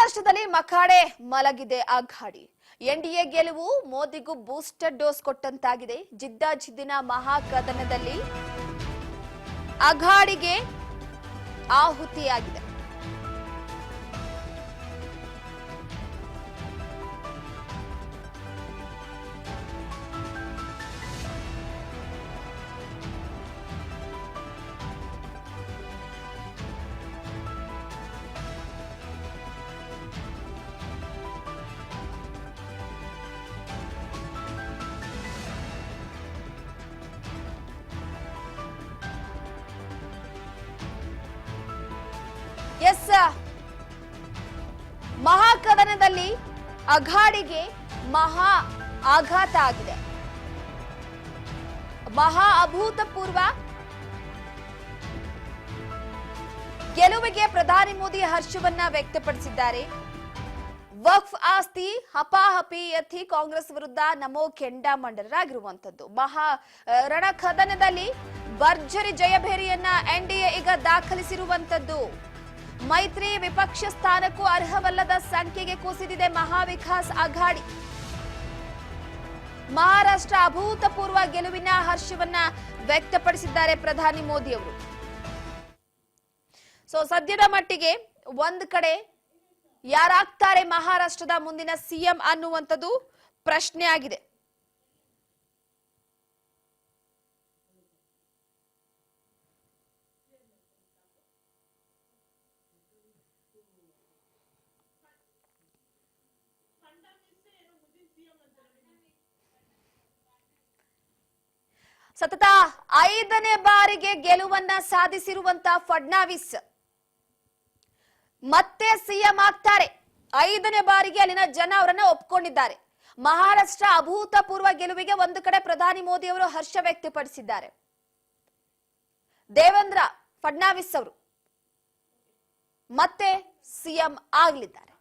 ಮಹಾರಾಷ್ಟ್ರದಲ್ಲಿ ಮಖಾಡೆ ಮಲಗಿದೆ ಅಘಾಡಿ. ಎನ್ಡಿಎ ಗೆಲುವು ಮೋದಿಗೂ booster dose ಕೊಟ್ಟಂತಾಗಿದೆ. ಜಿದ್ದಾಜಿದ್ದಿನ ಮಹಾಕದನದಲ್ಲಿ ಅಘಾಡಿಗೆ ಆಹುತಿಯಾಗಿದೆ. S, ಮಹಾಕದನದಲ್ಲಿ ಅಘಾಡಿಗೆ ಮಹಾ ಆಘಾತ ಆಗಿದೆ. ಮಹಾ ಅಭೂತಪೂರ್ವ ಗೆಲುವಿಗೆ ಪ್ರಧಾನಿ ಮೋದಿ ಹರ್ಷವನ್ನ ವ್ಯಕ್ತಪಡಿಸಿದ್ದಾರೆ. ವಕ್ಫ್ ಆಸ್ತಿ ಹಪಾಹಪಿ ಎತ್ತಿ ಕಾಂಗ್ರೆಸ್ ವಿರುದ್ಧ ನಮೋ ಕೆಂಡಾಮಂಡಲರಾಗಿರುವಂತದ್ದು. ಮಹಾ ರಣಕದನದಲ್ಲಿ ಭರ್ಜರಿ ಜಯಭೇರಿಯನ್ನ ಎನ್ಡಿಎ ಈಗ ದಾಖಲಿಸಿರುವಂತದ್ದು. ಮೈತ್ರಿ ವಿಪಕ್ಷ ಸ್ಥಾನಕ್ಕೂ ಅರ್ಹವಲ್ಲದ ಸಂಖ್ಯೆಗೆ ಕುಸಿದಿದೆ ಮಹಾವಿಕಾಸ್ ಅಘಾಡಿ. ಮಹಾರಾಷ್ಟ್ರ ಅಭೂತಪೂರ್ವ ಗೆಲುವಿನ ಹರ್ಷವನ್ನ ವ್ಯಕ್ತಪಡಿಸಿದ್ದಾರೆ ಪ್ರಧಾನಿ ಮೋದಿ ಅವರು. ಸದ್ಯದ ಮಟ್ಟಿಗೆ ಒಂದ್ ಕಡೆ ಯಾರಾಗ್ತಾರೆ ಮಹಾರಾಷ್ಟ್ರದ ಮುಂದಿನ ಸಿಎಂ ಅನ್ನುವಂಥದ್ದು ಪ್ರಶ್ನೆ ಆಗಿದೆ. ಸತತ 5ನೇ ಬಾರಿಗೆ ಗೆಲುವನ್ನ ಸಾಧಿಸಿರುವಂತ ಫಡ್ನವೀಸ್ ಮತ್ತೆ ಸಿಎಂ ಆಗ್ತಾರೆ. 5ನೇ ಬಾರಿಗೆ ಅಲ್ಲಿನ ಜನ ಅವರನ್ನ ಒಪ್ಕೊಂಡಿದ್ದಾರೆ. ಮಹಾರಾಷ್ಟ್ರ ಅಭೂತಪೂರ್ವ ಗೆಲುವಿಗೆ ಒಂದು ಕಡೆ ಪ್ರಧಾನಿ ಮೋದಿ ಅವರು ಹರ್ಷ ವ್ಯಕ್ತಪಡಿಸಿದ್ದಾರೆ. ದೇವೇಂದ್ರ ಫಡ್ನವೀಸ್ ಅವರು ಮತ್ತೆ ಸಿಎಂ ಆಗಲಿದ್ದಾರೆ.